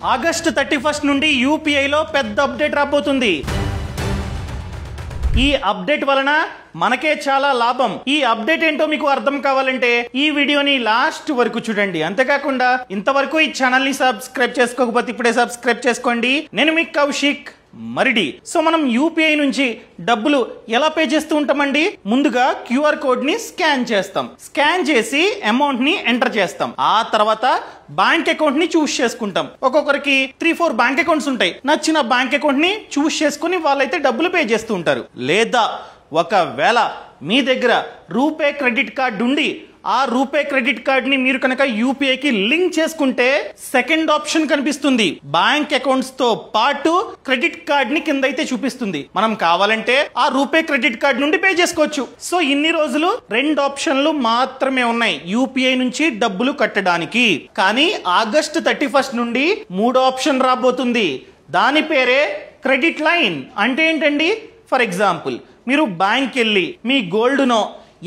August 31 నుండి యూపీఐలో పెద్ద update రాబోతుంది. ఈ అప్డేట్ వలన మనకే చాలా లాభం. ఈ అప్డేట్ ఏంటో మీకు అర్థం కావాలంటే ఈ వీడియోని లాస్ట్ వరకు చూడండి. అంతేకాకుండా ఇంతవరకు ఈ ఛానల్ ని సబ్స్క్రైబ్ చేసుకోకపోతే ఇప్పుడే సబ్స్క్రైబ్ చేసుకోండి. నేను మీ కౌశిక్ మరిడి. సో మనం యూపీఐ నుంచి డబ్బులు ఎలా పే చేస్తూ ఉంటామండి? ముందుగా క్యూఆర్ కోడ్ ని స్కాన్ చేస్తాం. స్కాన్ చేసి అమౌంట్ ని ఎంటర్ చేస్తాం. ఆ తర్వాత బ్యాంక్ అకౌంట్ ని చూస్ చేసుకుంటాం. ఒక్కొక్కరికి 3-4 బ్యాంక్ అకౌంట్స్ ఉంటాయి. నచ్చిన బ్యాంక్ అకౌంట్ ని చూస్ చేసుకుని వాళ్ళైతే డబ్బులు పే చేస్తూ ఉంటారు. లేదా ఒకవేళ మీ దగ్గర రూపే క్రెడిట్ కార్డు ఉండి ఆ రూపే క్రెడిట్ కార్డ్ ని మీరు కనుక యూపీఐకి లింక్ చేసుకుంటే సెకండ్ ఆప్షన్ కనిపిస్తుంది. బ్యాంక్ అకౌంట్స్ తో పాటు క్రెడిట్ కార్డ్ ని కింద అయితే చూపిస్తుంది. మనం కావాలంటే ఆ రూపే క్రెడిట్ కార్డ్ నుండి పే చేసుకోవచ్చు. సో ఇన్ని రోజులు 2 ఆప్షన్లు మాత్రమే ఉన్నాయి యూపీఐ నుంచి డబ్బులు కట్టడానికి. కానీ ఆగస్ట్ 31 నుండి 3వ ఆప్షన్ రాబోతుంది. దాని పేరే క్రెడిట్ లైన్. అంటే ఏంటండి? ఫర్ ఎగ్జాంపుల్ మీరు బ్యాంక్ వెళ్ళి మీ గోల్డ్ నో,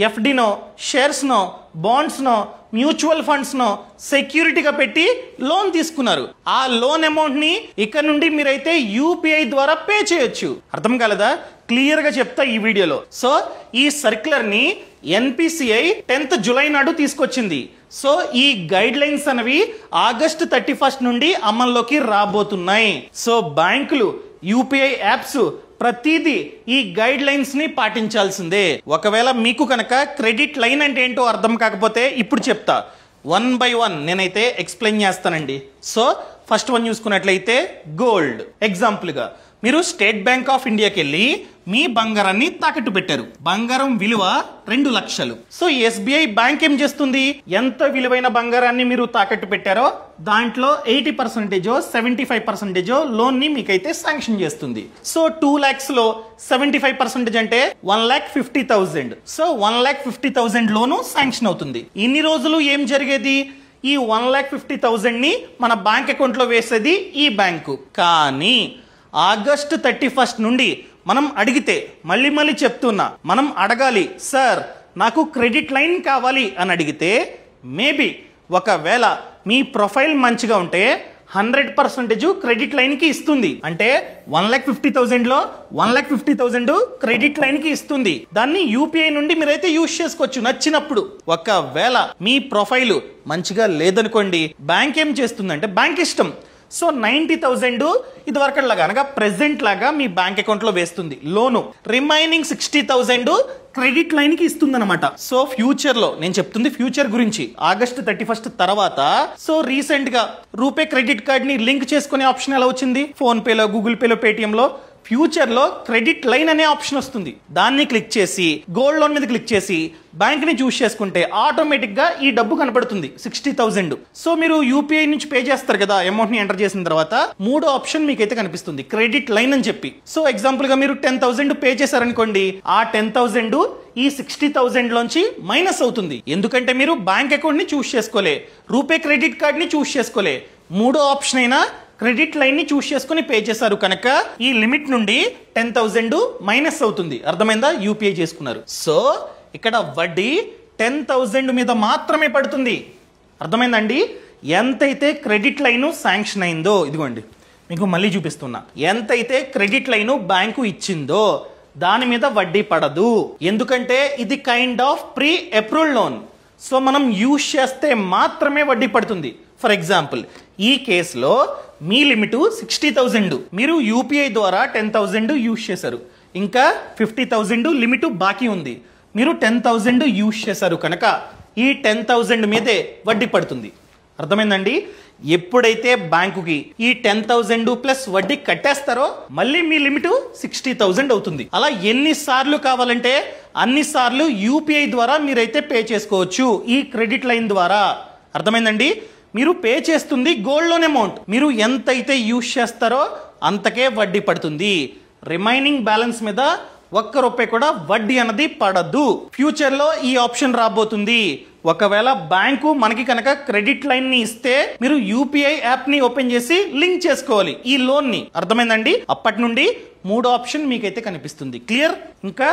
ఎఫ్డినో, షేర్స్ నో, బాండ్స్ నో, మ్యూచువల్ ఫండ్స్ నో సెక్యూరిటీగా పెట్టి లోన్ తీసుకున్నారు. ఆ లోన్ అమౌంట్ ని ఇక్కడ నుండి మీరైతే యూపీఐ ద్వారా పే చేయొచ్చు. అర్థం కాలేదా? క్లియర్ గా చెప్తా ఈ వీడియోలో. సో ఈ సర్క్యులర్ ని ఎన్పిసిఐ 10th జూలై నాడు తీసుకొచ్చింది. సో ఈ గైడ్ లైన్స్ అనేవి ఆగస్ట్ 31 నుండి అమల్లోకి రాబోతున్నాయి. సో బ్యాంకులు, యూపీఐ యాప్స్ ప్రతిదీ ఈ గైడ్ లైన్స్ ని పాటించాల్సిందే. ఒకవేళ మీకు కనుక క్రెడిట్ లైన్ అంటే ఏంటో అర్థం కాకపోతే ఇప్పుడు చెప్తా. 1 by 1 నేనైతే ఎక్స్ప్లెయిన్ చేస్తానండి. సో ఫస్ట్ వన్ చూసుకున్నట్లయితే గోల్డ్. ఎగ్జాంపుల్ గా మీరు స్టేట్ బ్యాంక్ ఆఫ్ ఇండియాకి వెళ్ళి మీ బంగారాన్ని తాకట్టు పెట్టారు. బంగారం విలువ 2 లక్షలు. సో ఎస్బీఐ బ్యాంక్ ఏం చేస్తుంది? ఎంత విలువైన బంగారాన్ని మీరు తాకట్టు పెట్టారో దాంట్లో 80% 75% లోన్ ని మీకైతే శాంక్షన్ చేస్తుంది. సో 2 lakhs లో 75% అంటే 1,50,000. సో 1,50,000 లోను శాంక్షన్ అవుతుంది. ఇన్ని రోజులు ఏం జరిగేది? ఈ 1,50,000 ని మన బ్యాంక్ అకౌంట్ లో వేసేది ఈ బ్యాంకు. కానీ ఆగస్ట్ 31 నుండి మనం అడిగితే, మళ్ళీ చెప్తున్నా, మనం అడగాలి, సార్ నాకు క్రెడిట్ లైన్ కావాలి అని అడిగితే మేబీ ఒకవేళ మీ ప్రొఫైల్ మంచిగా ఉంటే 100% క్రెడిట్ లైన్ కి ఇస్తుంది. అంటే 1,50,000 లో 1,50,000 క్రెడిట్ లైన్ కి ఇస్తుంది. దాన్ని యూపీఐ నుండి మీరైతే యూజ్ చేసుకోవచ్చు నచ్చినప్పుడు. ఒకవేళ మీ ప్రొఫైల్ మంచిగా లేదనుకోండి, బ్యాంక్ ఏం చేస్తుందంటే, బ్యాంక్ ఇష్టం, సో 90,000 ఇది వరకు లాగా అనగా ప్రెసెంట్ లాగా మీ బ్యాంక్ అకౌంట్ లో వేస్తుంది లోను. రిమైనింగ్ 60,000 క్రెడిట్ లైన్ కి ఇస్తుంది అనమాట. సో ఫ్యూచర్ లో, నేను చెప్తుంది ఫ్యూచర్ గురించి, ఆగస్ట్ 31 తర్వాత. సో రీసెంట్ గా రూపే క్రెడిట్ కార్డ్ ని లింక్ చేసుకునే ఆప్షన్ ఎలా వచ్చింది? ఫోన్ పేలో, గూగుల్ పేలో, పేటిఎం లో ఫ్యూచర్ లో క్రెడిట్ లైన్ అనే ఆప్షన్ వస్తుంది. దాన్ని క్లిక్ చేసి గోల్డ్ లోన్ మీద క్లిక్ చేసి బ్యాంక్ ని చూస్ చేసుకుంటే ఆటోమేటిక్ గా ఈ డబ్బు కనబడుతుంది 60,000. సో మీరు యూపీఐ నుంచి పే చేస్తారు కదా అమౌంట్ ని ఎంటర్ చేసిన తర్వాత, 3వ ఆప్షన్ మీకైతే కనిపిస్తుంది క్రెడిట్ లైన్ అని చెప్పి. సో ఎగ్జాంపుల్ గా మీరు 10,000 పే చేశారనుకోండి, ఆ 10,000 ఈ 60,000 లోంచి మైనస్ అవుతుంది. ఎందుకంటే మీరు బ్యాంక్ అకౌంట్ ని చూస్ చేసుకోలే, రూపే క్రెడిట్ కార్డ్ ని చూస్ చేసుకోలే. 3వ ఆప్షన్ అయినా క్రెడిట్ లైన్ ని చూస్ చేసుకుని పే చేశారు కనుక ఈ లిమిట్ నుండి 10,000 మైనస్ అవుతుంది. అర్థమైందా? యూపీఐ చేసుకున్నారు. సో ఇక్కడ వడ్డీ 10,000 మీద మాత్రమే పడుతుంది. అర్థమైందండి? ఎంతైతే క్రెడిట్ లైన్ శాంక్షన్ అయిందో, ఇదిగోండి మీకు మళ్ళీ చూపిస్తున్నా, ఎంతైతే క్రెడిట్ లైన్ బ్యాంకు ఇచ్చిందో దాని మీద వడ్డీ పడదు. ఎందుకంటే ఇది kind of pre approved loan. So మనం యూజ్ చేస్తే మాత్రమే వడ్డీ పడుతుంది. ఫర్ ఎగ్జాంపుల్ ఈ కేసులో మీ లిమిట్ 60,000, మీరు యూపీఐ ద్వారా 10,000 యూజ్ చేశారు, ఇంకా 50,000 లిమిట్ బాకీ ఉంది. మీరు 10,000 యూజ్ చేశారు కనుక ఈ 10,000 మీదే వడ్డీ పడుతుంది. అర్థమైందండి? ఎప్పుడైతే బ్యాంకుకి ఈ 10,000 ప్లస్ వడ్డీ కట్టేస్తారో మళ్ళీ మీ లిమిట్ 60,000 అవుతుంది. అలా ఎన్నిసార్లు కావాలంటే అన్నిసార్లు యూపీఐ ద్వారా మీరైతే పే చేసుకోవచ్చు ఈ క్రెడిట్ లైన్ ద్వారా. అర్థమైందండి? మీరు పే చేస్తుంది గోల్డ్ లోన్ అమౌంట్, మీరు ఎంతైతే యూజ్ చేస్తారో అంతకే వడ్డీ పడుతుంది. రిమైనింగ్ బ్యాలెన్స్ మీద 1 రూపాయి కూడా వడ్డీ అన్నది పడదు. ఫ్యూచర్ లో ఈ ఆప్షన్ రాబోతుంది. ఒకవేళ బ్యాంకు మనకి కనుక క్రెడిట్ లైన్ ని ఇస్తే మీరు యూపీఐ యాప్ ని ఓపెన్ చేసి లింక్ చేసుకోవాలి ఈ లోన్ ని. అర్థమైందండి? అప్పటి నుండి 3వ ఆప్షన్ మీకైతే కనిపిస్తుంది. క్లియర్? ఇంకా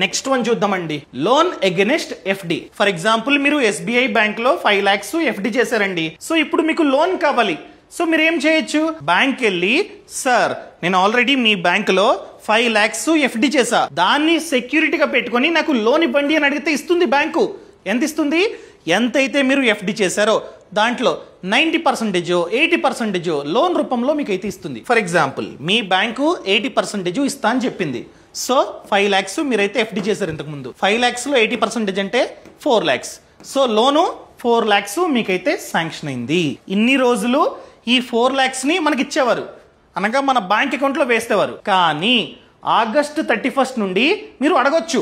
నెక్స్ట్ వన్ చూద్దామండి, loan against FD. For example మీరు ఎస్బీఐ బ్యాంక్ లో 5 lakhs ఎఫ్డి చేశారండి. సో ఇప్పుడు మీకు లోన్ కావాలి, సో మీరు ఏం చేయొచ్చు, బ్యాంక్ వెళ్ళి సార్ నేను ఆల్రెడీ మీ బ్యాంకులో 5 lakhs FD చేసా, దాన్ని సెక్యూరిటీగా పెట్టుకొని నాకు లోన్ ఇవ్వండి అని అడిగితే ఇస్తుంది బ్యాంకు. ఎంత ఇస్తుంది, ఎంతైతే మీరు FD చేశారో దాంట్లో 90% 80% లోన్ రూపంలో మీకు అయితే ఇస్తుంది. ఫర్ ఎగ్జాంపుల్ మీ బ్యాంకు 80% ఇస్తా అని చెప్పింది. సో 5 lakhs మీరైతే FD చేశారు ఇంతకు ముందు. 5 lakhs లో 80% అంటే 4 lakhs. సో లోను 4 lakhs మీకైతే శాంక్షన్ అయింది. ఇన్ని రోజులు ఈ 4 lakhs ని మనకి ఇచ్చేవారు, అనగా మన బ్యాంక్ అకౌంట్లో వేసేవారు. కానీ ఆగస్టు 31st నుండి మీరు అడగొచ్చు,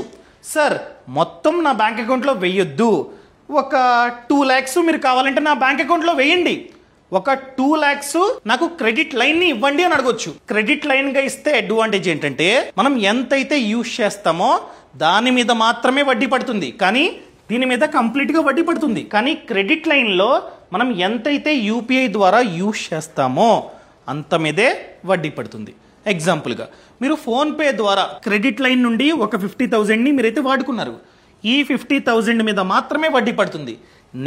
సార్ మొత్తం నా బ్యాంక్ అకౌంట్లో వేయొద్దు, ఒక 2 lakhs మీరు కావాలంటే నా బ్యాంక్ అకౌంట్లో వేయండి, ఒక 2 lakhs నాకు క్రెడిట్ లైన్ ని ఇవ్వండి అని అడగొచ్చు. క్రెడిట్ లైన్ గా ఇస్తే అడ్వాంటేజ్ ఏంటంటే మనం ఎంతైతే యూజ్ చేస్తామో దాని మీద మాత్రమే వడ్డీ పడుతుంది, కానీ దీని మీద కంప్లీట్ గా వడ్డీ పడుతుంది. కానీ క్రెడిట్ లైన్ లో మనం ఎంతైతే UPI ద్వారా యూజ్ చేస్తామో అంత మీదే వడ్డీ పడుతుంది. ఎగ్జాంపుల్ గా మీరు ఫోన్ పే ద్వారా క్రెడిట్ లైన్ నుండి ఒక 50,000 ని మీరైతే వాడుకున్నారు, ఈ 50,000 మీద మాత్రమే వడ్డీ పడుతుంది.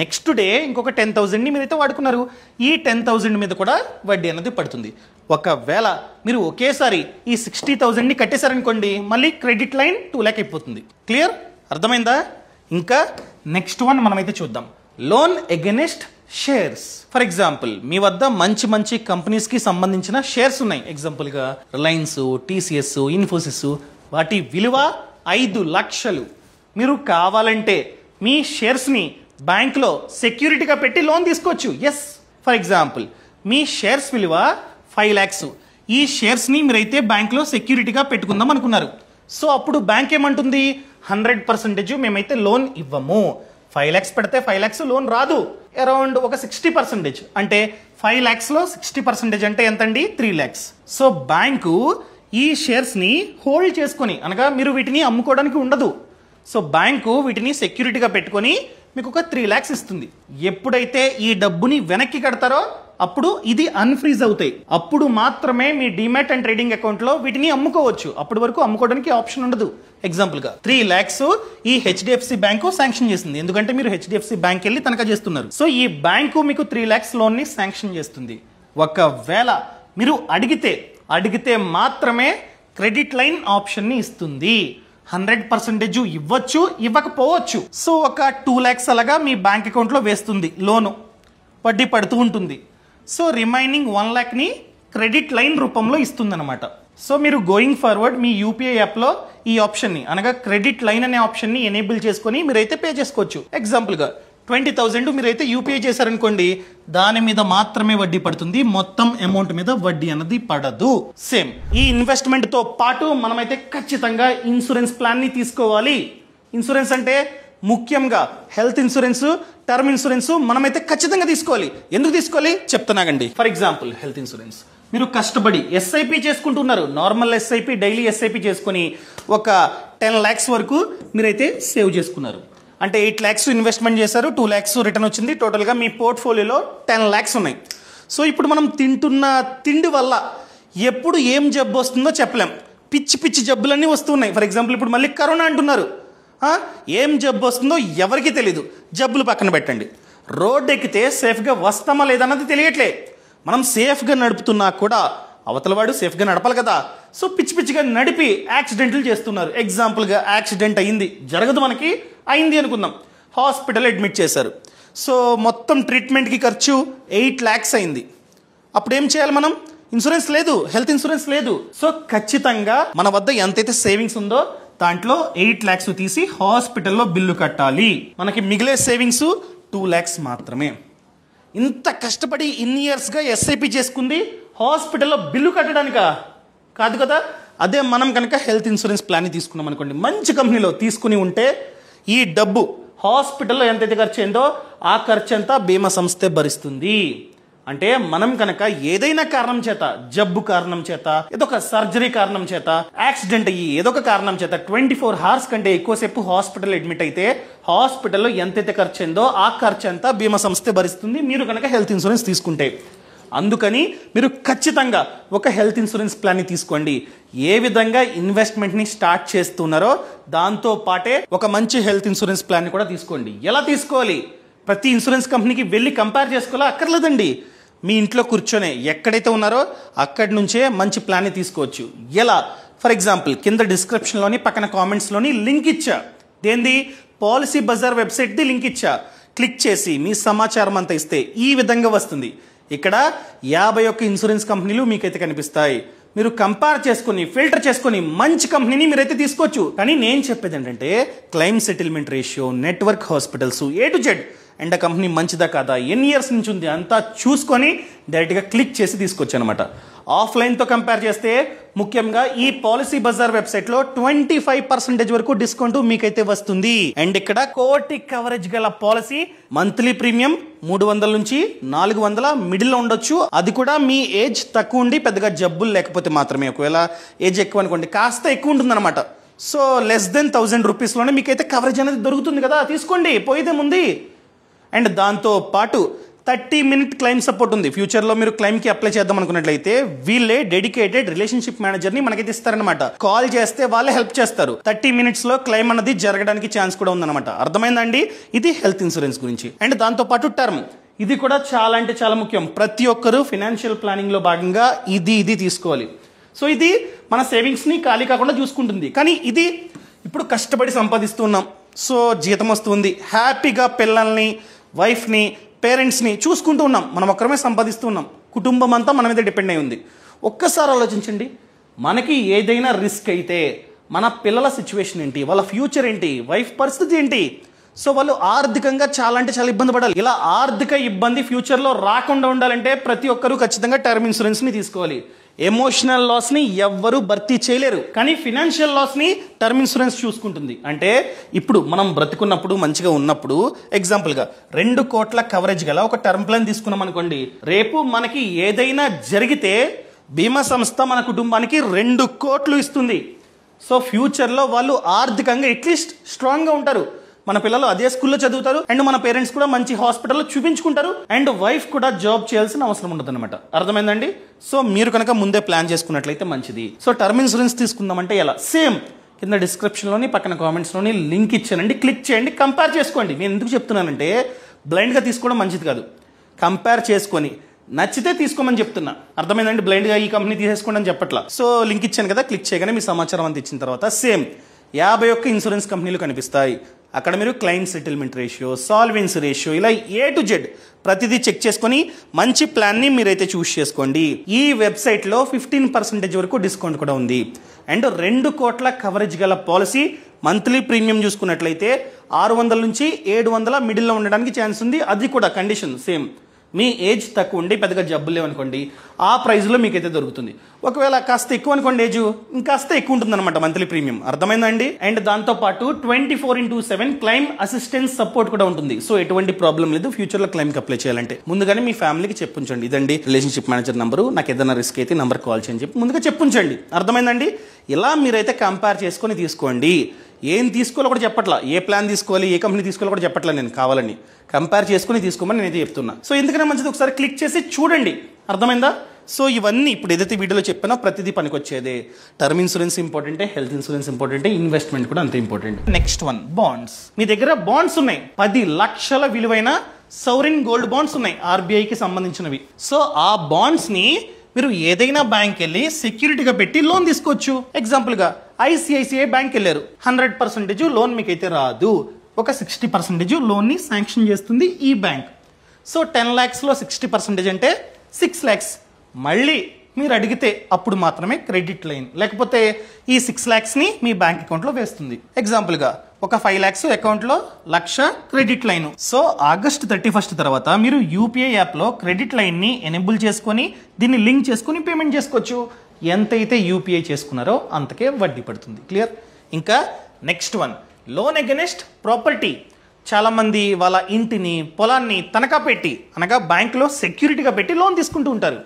నెక్స్ట్ డే ఇంకొక 10,000 ని మీరైతే వాడుకున్నారు, ఈ 10,000 మీద కూడా వడ్డీ అనేది పడుతుంది. ఒకవేళ మీరు ఒకేసారి ఈ 60,000 ని కట్టేశారనుకోండి, మళ్ళీ క్రెడిట్ లైన్ 2 lakh అయిపోతుంది. క్లియర్, అర్థమైందా? ఇంకా నెక్స్ట్ వన్ మనమైతే చూద్దాం, loan against shares. For example మీ వద్ద మంచి మంచి కంపెనీస్ కి సంబంధించిన షేర్స్ ఉన్నాయి. ఎగ్జాంపుల్ గా రిలయన్స్, TCS, ఇన్ఫోసిస్, వాటి విలువ 5 లక్షలు. మీరు కావాలంటే మీ షేర్స్ ని బ్యాంక్ లో సెక్యూరిటీగా పెట్టి లోన్ తీసుకోవచ్చు. ఎస్, ఫర్ ఎగ్జాంపుల్ మీ షేర్స్ విలువ 5 lakhs, ఈ షేర్స్ ని మీరైతే బ్యాంక్ లో సెక్యూరిటీగా పెట్టుకుందాం అనుకున్నారు. సో అప్పుడు బ్యాంక్ ఏమంటుంది, 100% మేమైతే లోన్ ఇవ్వము. 5 lakhs పెడితే 5 lakhs లోన్ రాదు, అరౌండ్ ఒక 60%, అంటే 5 lakhs లో 60% అంటే ఎంతండి, 3 lakhs. సో బ్యాంకు ఈ షేర్స్ ని హోల్డ్ చేసుకొని, అనగా మీరు వీటిని అమ్ముకోవడానికి ఉండదు, సో బ్యాంకు వీటిని సెక్యూరిటీగా పెట్టుకొని మీకు ఒక 3 lakhs ఇస్తుంది. ఎప్పుడైతే ఈ డబ్బుని వెనక్కి కడతారో అప్పుడు ఇది అన్ఫ్రీజ్ అవుతాయి, అప్పుడు మాత్రమే మీ డిమాట్ అండ్ ట్రేడింగ్ అకౌంట్ లో వీటిని అమ్ముకోవచ్చు. అప్పటి వరకు అమ్ముకోవడానికి ఆప్షన్ ఉండదు. ఎగ్జాంపుల్ గా 3 lakhs ఈ HDFC బ్యాంకు శాంక్షన్ చేసింది, ఎందుకంటే మీరు HDFC బ్యాంక్ వెళ్ళి తనఖా చేస్తున్నారు. సో ఈ బ్యాంకు మీకు 3 lakhs లోన్ ని శాంక్షన్ చేస్తుంది. ఒకవేళ మీరు అడిగితే మాత్రమే క్రెడిట్ లైన్ ఆప్షన్ ని ఇస్తుంది. 100% ఇవ్వచ్చు, ఇవ్వకపోవచ్చు. సో ఒక 2 lakhs అలాగా మీ బ్యాంక్ అకౌంట్ లో వేస్తుంది, లోను వడ్డీ పడుతూ ఉంటుంది. సో రిమైనింగ్ 1 lakh ని క్రెడిట్ లైన్ రూపంలో ఇస్తుంది అనమాట. సో మీరు గోయింగ్ ఫార్వర్డ్ మీ UPI యాప్ లో ఈ ఆప్షన్ ని, అనగా క్రెడిట్ లైన్ అనే ఆప్షన్ ని ఎనేబుల్ చేసుకొని మీరైతే పే చేసుకోవచ్చు. ఎగ్జాంపుల్ గా 20,000 మీరైతే UPI చేశారనుకోండి, దాని మీద మాత్రమే వడ్డీ పడుతుంది, మొత్తం అమౌంట్ మీద వడ్డీ అన్నది పడదు. సేమ్ ఈ ఇన్వెస్ట్మెంట్ తో పాటు మనమైతే ఖచ్చితంగా ఇన్సూరెన్స్ ప్లాన్ ని తీసుకోవాలి. ఇన్సూరెన్స్ అంటే ముఖ్యంగా హెల్త్ ఇన్సూరెన్స్, టర్మ్ ఇన్సూరెన్స్ మనమైతే ఖచ్చితంగా తీసుకోవాలి. ఎందుకు తీసుకోవాలి చెప్తున్నాగండి. ఫర్ ఎగ్జాంపుల్ హెల్త్ ఇన్సూరెన్స్ మీరు కష్టపడి SIP చేసుకుంటున్నారు, నార్మల్ SIP, డైలీ SIP చేసుకుని ఒక 10 lakhs వరకు మీరైతే సేవ్ చేసుకున్నారు. అంటే 8 lakhs ఇన్వెస్ట్మెంట్ చేశారు, 2 lakhs రిటర్న్ వచ్చింది, టోటల్గా మీ పోర్ట్ఫోలియోలో 10 lakhs ఉన్నాయి. సో ఇప్పుడు మనం తింటున్న తిండి వల్ల ఎప్పుడు ఏం జబ్బు వస్తుందో చెప్పలేం, పిచ్చి పిచ్చి జబ్బులన్నీ వస్తున్నాయి. ఫర్ ఎగ్జాంపుల్ ఇప్పుడు మళ్ళీ కరోనా అంటున్నారు, ఏం జబ్బు వస్తుందో ఎవరికి తెలీదు. జబ్బులు పక్కన పెట్టండి, రోడ్ ఎక్కితే సేఫ్గా వస్తామా లేదన్నది తెలియట్లే. మనం సేఫ్గా నడుపుతున్నా కూడా అవతల వాడు సేఫ్గా నడపాలి కదా. సో పిచ్చి పిచ్చిగా నడిపి యాక్సిడెంట్లు చేస్తున్నారు. ఎగ్జాంపుల్గా యాక్సిడెంట్ అయింది, జరగదు మనకి, అయింది అనుకుందాం, హాస్పిటల్ అడ్మిట్ చేశారు. సో మొత్తం ట్రీట్మెంట్కి ఖర్చు 8 lakhs అయింది. అప్పుడు ఏం చేయాలి మనం? ఇన్సూరెన్స్ లేదు, హెల్త్ ఇన్సూరెన్స్ లేదు. సో ఖచ్చితంగా మన వద్ద ఎంతైతే సేవింగ్స్ ఉందో దాంట్లో 8 lakhs తీసి హాస్పిటల్లో బిల్లు కట్టాలి. మనకి మిగిలే సేవింగ్స్ 2 lakhs మాత్రమే. ఇంత కష్టపడి ఇన్ని ఇయర్స్గా SIP చేసుకుంది హాస్పిటల్లో బిల్లు కట్టడానికా? కాదు కదా. అదే మనం కనుక హెల్త్ ఇన్సూరెన్స్ ప్లాన్ తీసుకున్నాం అనుకోండి, మంచి కంపెనీలో తీసుకుని ఉంటే ఈ డబ్బు హాస్పిటల్లో ఎంతైతే ఖర్చు అయిందో ఆ ఖర్చు అంతా బీమా సంస్థే భరిస్తుంది. అంటే మనం కనుక ఏదైనా కారణం చేత, జబ్బు కారణం చేత, ఏదో ఒక సర్జరీ కారణం చేత, యాక్సిడెంట్ అయ్యి ఏదో ఒక కారణం చేత 24 hours కంటే ఎక్కువసేపు హాస్పిటల్ అడ్మిట్ అయితే హాస్పిటల్లో ఎంతైతే ఖర్చు అయిందో ఆ ఖర్చు అంతా బీమా సంస్థ భరిస్తుంది మీరు కనుక హెల్త్ ఇన్సూరెన్స్ తీసుకుంటే. అందుకని మీరు ఖచ్చితంగా ఒక హెల్త్ ఇన్సూరెన్స్ ప్లాన్ని తీసుకోండి. ఏ విధంగా ఇన్వెస్ట్మెంట్ని స్టార్ట్ చేస్తున్నారో దాంతో పాటే ఒక మంచి హెల్త్ ఇన్సూరెన్స్ ప్లాన్ని కూడా తీసుకోండి. ఎలా తీసుకోవాలి? ప్రతి ఇన్సూరెన్స్ కంపెనీకి వెళ్ళి కంపేర్ చేసుకోవాలా? అక్కర్లేదండి. మీ ఇంట్లో కూర్చొని ఎక్కడైతే ఉన్నారో అక్కడి నుంచే మంచి ప్లాన్ని తీసుకోవచ్చు. ఎలా? ఫర్ ఎగ్జాంపుల్ కింద డిస్క్రిప్షన్లోని పక్కన కామెంట్స్లోని లింక్ ఇచ్చా. దేంది? పాలసీ బజార్ వెబ్సైట్ది లింక్ ఇచ్చా. క్లిక్ చేసి మీ సమాచారం అంతా ఇస్తే ఈ విధంగా వస్తుంది. ఇక్కడ 51 ఇన్సూరెన్స్ కంపెనీలు మీకైతే కనిపిస్తాయి. మీరు కంపేర్ చేసుకుని ఫిల్టర్ చేసుకుని మంచి కంపెనీని మీరైతే తీసుకోవచ్చు. కానీ నేను చెప్పేది ఏంటంటే claim settlement ratio, network hospitals, A to Z and ఆ కంపెనీ మంచిదా కాదా, ఎన్ని ఇయర్స్ నుంచి ఉంది అంతా చూసుకొని డైరెక్ట్గా క్లిక్ చేసి తీసుకొచ్చు అనమాట. ఆఫ్లైన్తో కంపేర్ చేస్తే ముఖ్యంగా ఈ పాలసీ బజార్ వెబ్సైట్లో 25% వరకు డిస్కౌంట్ మీకైతే వస్తుంది. అండ్ ఇక్కడ కోటి కవరేజ్ గల పాలసీ మంత్లీ ప్రీమియం 300 నుంచి 400 మిడిల్లో ఉండొచ్చు. అది కూడా మీ ఏజ్ తక్కువ ఉండి పెద్దగా జబ్బులు లేకపోతే మాత్రమే. ఒకవేళ ఏజ్ ఎక్కువ అనుకోండి కాస్త ఎక్కువ ఉంటుంది అనమాట. సో లెస్ దెన్ 1000 రూపీస్లోనే మీకైతే కవరేజ్ అనేది దొరుకుతుంది కదా, తీసుకోండి, పోయేదేముంది. అండ్ దాంతో పాటు 30-minute క్లెయిమ్ సపోర్ట్ ఉంది. ఫ్యూచర్లో మీరు క్లెయిమ్కి అప్లై చేద్దాం అనుకున్నట్లయితే వీళ్ళే డెడికేటెడ్ రిలేషన్షిప్ మేనేజర్ని మనకైతే ఇస్తారనమాట. కాల్ చేస్తే వాళ్ళే హెల్ప్ చేస్తారు. 30 minutesలో క్లెయిమ్ అన్నది జరగడానికి ఛాన్స్ కూడా ఉందన్నమాట. అర్థమైందండి? ఇది హెల్త్ ఇన్సూరెన్స్ గురించి. అండ్ దాంతో పాటు టర్మ్, ఇది కూడా చాలా అంటే చాలా ముఖ్యం. ప్రతి ఒక్కరూ ఫైనాన్షియల్ ప్లానింగ్లో భాగంగా ఇది తీసుకోవాలి. సో ఇది మన సేవింగ్స్ని ఖాళీ కాకుండా చూసుకుంటుంది. కానీ ఇది ఇప్పుడు కష్టపడి సంపాదిస్తున్నాం, సో జీతం వస్తుంది, హ్యాపీగా పిల్లల్ని, వైఫ్ని, పేరెంట్స్ని చూసుకుంటూ ఉన్నాం, మనం ఒక్కరమే సంపాదిస్తూ ఉన్నాం, కుటుంబం అంతా మన మీద డిపెండ్ అయి ఉంది. ఒక్కసారి ఆలోచించండి, మనకి ఏదైనా రిస్క్ అయితే మన పిల్లల సిచ్యువేషన్ ఏంటి, వాళ్ళ ఫ్యూచర్ ఏంటి, వైఫ్ పరిస్థితి ఏంటి? సో వాళ్ళు ఆర్థికంగా చాలా అంటే చాలా ఇబ్బంది పడాలి. ఇలా ఆర్థిక ఇబ్బంది ఫ్యూచర్లో రాకుండా ఉండాలంటే ప్రతి ఒక్కరూ ఖచ్చితంగా టర్మ్ ఇన్సూరెన్స్ని తీసుకోవాలి. ఎమోషనల్ లాస్ని ఎవ్వరూ భర్తీ చేయలేరు, కానీ ఫినాన్షియల్ లాస్ని టర్మ్ ఇన్సూరెన్స్ చూసుకుంటుంది. అంటే ఇప్పుడు మనం బ్రతికున్నప్పుడు మంచిగా ఉన్నప్పుడు ఎగ్జాంపుల్గా 2 కోట్ల కవరేజ్ గల ఒక టర్మ్ ప్లాన్ తీసుకున్నాం అనుకోండి, రేపు మనకి ఏదైనా జరిగితే బీమా సంస్థ మన కుటుంబానికి 2 కోట్లు ఇస్తుంది. సో ఫ్యూచర్లో వాళ్ళు ఆర్థికంగా అట్లీస్ట్ స్ట్రాంగ్గా ఉంటారు. మన పిల్లలు అదే స్కూల్లో చదువుతారు అండ్ మన పేరెంట్స్ కూడా మంచి హాస్పిటల్లో చూపించుకుంటారు అండ్ వైఫ్ కూడా జాబ్ చేయాల్సిన అవసరం ఉండదు అనమాట. అర్థమైందండి? సో మీరు కనుక ముందే ప్లాన్ చేసుకున్నట్లయితే మంచిది. సో టర్మ్ ఇన్సూరెన్స్ తీసుకుందామంటే ఎలా? సేమ్ కింద డిస్క్రిప్షన్లోని పక్కన కామెంట్స్లోని లింక్ ఇచ్చానండి, క్లిక్ చేయండి, కంపేర్ చేసుకోండి. నేను ఎందుకు చెప్తున్నానంటే బ్లైండ్గా తీసుకోవడం మంచిది కాదు, కంపేర్ చేసుకొని నచ్చితే తీసుకోమని చెప్తున్నా. అర్థమైందండి? బ్లైండ్గా ఈ కంపెనీ తీసేసుకోండి అని చెప్పట్లా. సో లింక్ ఇచ్చాను కదా, క్లిక్ చేయగానే మీ సమాచారం అంతా ఇచ్చిన తర్వాత సేమ్ 51 ఇన్సూరెన్స్ కంపెనీలు కనిపిస్తాయి. అక్కడ మీరు claim settlement ratio, solvency ratio, ఇలా A to Z ప్రతిదీ చెక్ చేసుకొని మంచి ప్లాన్ని మీరైతే చూస్ చేసుకోండి. ఈ వెబ్సైట్లో 15% వరకు డిస్కౌంట్ కూడా ఉంది. అండ్ 2 కోట్ల కవరేజ్ గల పాలసీ మంత్లీ ప్రీమియం చూసుకున్నట్లయితే 600 నుంచి 700 మిడిల్లో ఉండడానికి ఛాన్స్ ఉంది. అది కూడా కండిషన్ సేమ్, మీ ఏజ్ తక్కువ ఉండి పెద్దగా జబ్బులు లేవనుకోండి ఆ ప్రైస్లో మీకైతే దొరుకుతుంది. ఒకవేళ కాస్త ఎక్కువ అనుకోండి, ఏజ్ ఇంకాస్త ఎక్కువ ఉంటుంది అనమాట మంత్లీ ప్రీమియం. అర్థమైందండి? అండ్ దాంతోపాటు 24/7 క్లైమ్ అసిస్టెన్స్ సపోర్ట్ కూడా ఉంటుంది. సో ఎటువంటి ప్రాబ్లం లేదు ఫ్యూచర్లో క్లైమ్కి అప్లై చేయాలంటే. ముందుగానే మీ ఫ్యామిలీకి చెప్పుంచండి, ఇదండి రిలేషన్షిప్ మేనేజర్ నంబరు, నాకు ఏదైనా రిస్క్ అయితే నంబర్ కాల్ చేయని చెప్పి ముందుగా చెప్పుంచండి. అర్థమైందండి? ఇలా మీరైతే కంపేర్ చేసుకొని తీసుకోండి. ఏం తీసుకోవాలో కూడా చెప్పట్లా, ఏ ప్లాన్ తీసుకోవాలి, ఏ కంపెనీ తీసుకోవాలో కూడా చెప్పట్లా. నేను కావాలని కంపేర్ చేసుకుని తీసుకోమని నేనైతే చెప్తున్నా. సో ఎందుకైనా మంచిది ఒకసారి క్లిక్ చేసి చూడండి. అర్థమైందా? సో ఇవన్నీ ఇప్పుడు ఏదైతే వీడియోలో చెప్పానో ప్రతిదీ పనికొచ్చేదే. టర్మ్ ఇన్సూరెన్స్ ఇంపార్టెంటే, హెల్త్ ఇన్సూరెన్స్ ఇంపార్టెంటే, ఇన్వెస్ట్మెంట్ కూడా అంతే ఇంపార్టెంట్. Next one, bonds. మీ దగ్గర బాండ్స్ ఉన్నాయి, 10 లక్షల విలువైన సౌరిన్ గోల్డ్ బాండ్స్ ఉన్నాయి, RBIకి సంబంధించినవి. సో ఆ బాండ్స్ని మీరు ఏదైనా బ్యాంక్ వెళ్ళి సెక్యూరిటీగా పెట్టి లోన్ తీసుకోవచ్చు. ఎగ్జాంపుల్గా ICICI బ్యాంక్ వెళ్ళారు, 100% లోన్ మీకైతే రాదు, ఒక 60% లోన్ని శాంక్షన్ చేస్తుంది ఈ బ్యాంక్. సో 10 lakhsలో 60% అంటే 6 lakhs. మళ్ళీ మీరు అడిగితే అప్పుడు మాత్రమే క్రెడిట్ లైన్, లేకపోతే ఈ 6 lakhsని మీ బ్యాంక్ అకౌంట్లో వేస్తుంది. ఎగ్జాంపుల్గా ఒక 5 lakhs అకౌంట్లో 1,00,000 క్రెడిట్ లైన్. సో ఆగస్ట్ 31 తర్వాత మీరు UPI యాప్లో క్రెడిట్ లైన్ని ఎనేబుల్ చేసుకొని దీన్ని లింక్ చేసుకొని పేమెంట్ చేసుకోవచ్చు. ఎంతైతే UPI చేసుకున్నారో అంతకే వడ్డీ పడుతుంది. క్లియర్? ఇంకా next one, loan against property. చాలామంది వాళ్ళ ఇంటిని, పొలాన్ని తనఖా పెట్టి అనగా బ్యాంకులో సెక్యూరిటీగా పెట్టి లోన్ తీసుకుంటూ ఉంటారు.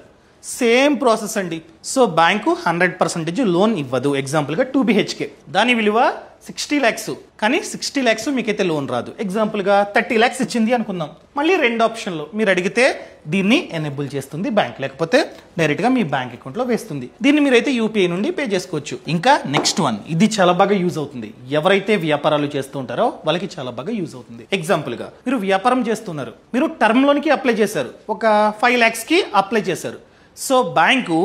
సేమ్ ప్రాసెస్ అండి. సో బ్యాంకు 100% లోన్ ఇవ్వదు. ఎగ్జాంపుల్గా 2 BHK, దాని విలువ 60 lakhs, కానీ 60 lakhs మీకైతే లోన్ రాదు. ఎగ్జాంపుల్గా 30 lakhs ఇచ్చింది అనుకుందాం. మళ్ళీ 2 ఆప్షన్లు మీరు అడిగితే దీన్ని ఎనేబుల్ చేస్తుంది బ్యాంక్, లేకపోతే డైరెక్ట్గా మీ బ్యాంక్ అకౌంట్లో వేస్తుంది. దీన్ని మీరైతే యూపీఐ నుండి పే చేసుకోవచ్చు. ఇంకా నెక్స్ట్ వన్, ఇది చాలా బాగా యూజ్ అవుతుంది. ఎవరైతే వ్యాపారాలు చేస్తూ ఉంటారో వాళ్ళకి చాలా బాగా యూజ్ అవుతుంది. ఎగ్జాంపుల్గా మీరు వ్యాపారం చేస్తున్నారు, మీరు టర్మ్ లోన్కి అప్లై చేశారు, ఒక 5 lakhsకి అప్లై చేశారు. సో బ్యాంకు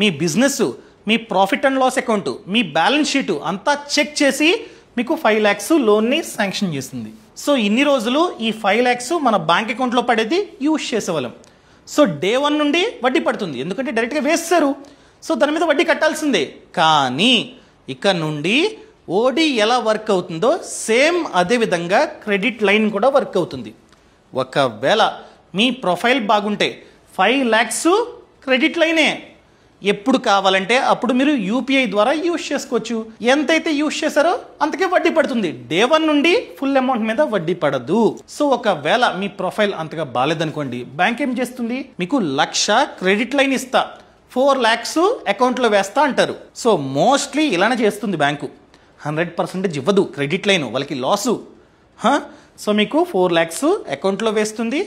మీ బిజినెస్, మీ ప్రాఫిట్ అండ్ లాస్ అకౌంట్, మీ బ్యాలెన్స్ షీటు అంతా చెక్ చేసి మీకు 5 lakhs లోన్ని శాంక్షన్ చేస్తుంది. సో ఇన్ని రోజులు ఈ 5 lakhs మన బ్యాంక్ అకౌంట్లో పడేది యూజ్ చేసేవాళ్ళం. సో డే 1 నుండి వడ్డీ పడుతుంది, ఎందుకంటే డైరెక్ట్గా వేస్తారు. సో దాని మీద వడ్డీ కట్టాల్సిందే. కానీ ఇక నుండి ఓడి ఎలా వర్క్ అవుతుందో సేమ్ అదే విధంగా క్రెడిట్ లైన్ కూడా వర్క్ అవుతుంది. ఒకవేళ మీ ప్రొఫైల్ బాగుంటే 5 lakhs క్రెడిట్ లైనే, ఎప్పుడు కావాలంటే అప్పుడు మీరు యూపీఐ ద్వారా యూజ్ చేసుకోవచ్చు. ఎంతైతే యూజ్ చేశారో అంతకే వడ్డీ పడుతుంది. డే 1 నుండి ఫుల్ అమౌంట్ మీద వడ్డీ పడదు. సో ఒకవేళ మీ ప్రొఫైల్ అంతగా బాగాలేదనుకోండి, బ్యాంక్ ఏం చేస్తుంది, మీకు 1,00,000 క్రెడిట్ లైన్ ఇస్తా, 4 lakhs అకౌంట్లో వేస్తా అంటారు. సో మోస్ట్లీ ఇలానే చేస్తుంది బ్యాంకు. 100% ఇవ్వదు క్రెడిట్ లైన్, వాళ్ళకి లాసు. సో మీకు 4 lakhs అకౌంట్లో వేస్తుంది,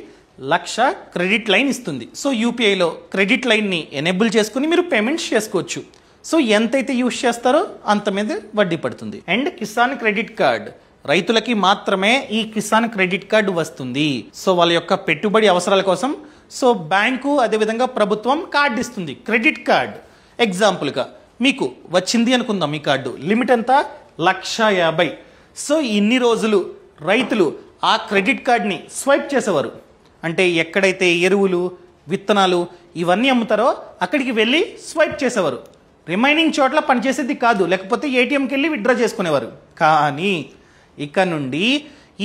1,00,000 క్రెడిట్ లైన్ ఇస్తుంది. సో యూపీఐలో క్రెడిట్ లైన్ని ఎనేబుల్ చేసుకుని మీరు పేమెంట్స్ చేసుకోవచ్చు. సో ఎంతైతే యూజ్ చేస్తారో అంత మీద వడ్డీ పడుతుంది. అండ్ కిసాన్ క్రెడిట్ కార్డ్, రైతులకి మాత్రమే ఈ కిసాన్ క్రెడిట్ కార్డు వస్తుంది. సో వాళ్ళ యొక్క పెట్టుబడి అవసరాల కోసం సో బ్యాంకు అదేవిధంగా ప్రభుత్వం కార్డు ఇస్తుంది, క్రెడిట్ కార్డ్. ఎగ్జాంపుల్గా మీకు వచ్చింది అనుకుందాం, మీ కార్డు లిమిట్ ఎంత, 1,50,000. సో ఇన్ని రోజులు రైతులు ఆ క్రెడిట్ కార్డ్ని స్వైప్ చేసేవారు. అంటే ఎక్కడైతే ఎరువులు, విత్తనాలు ఇవన్నీ అమ్ముతారో అక్కడికి వెళ్ళి స్వైప్ చేసేవారు. రిమైనింగ్ చోట్ల పనిచేసేది కాదు, లేకపోతే ఏటీఎంకి వెళ్ళి విత్డ్రా చేసుకునేవారు. కానీ ఇక నుండి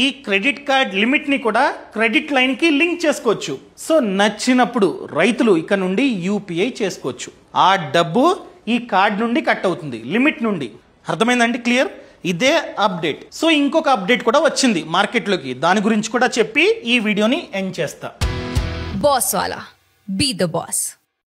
ఈ క్రెడిట్ కార్డ్ లిమిట్ని కూడా క్రెడిట్ లైన్కి లింక్ చేసుకోవచ్చు. సో నచ్చినప్పుడు రైతులు ఇక నుండి యూపీఐ చేసుకోవచ్చు. ఆ డబ్బు ఈ కార్డ్ నుండి కట్ అవుతుంది, లిమిట్ నుండి. అర్థమైందండి? క్లియర్? ఇదే అప్డేట్. సో ఇంకొక అప్డేట్ కూడా వచ్చింది మార్కెట్లోకి, దాని గురించి కూడా చెప్పి ఈ వీడియోని ఎండ్ చేస్తా. బాస్ వాలా, బీ ద బాస్.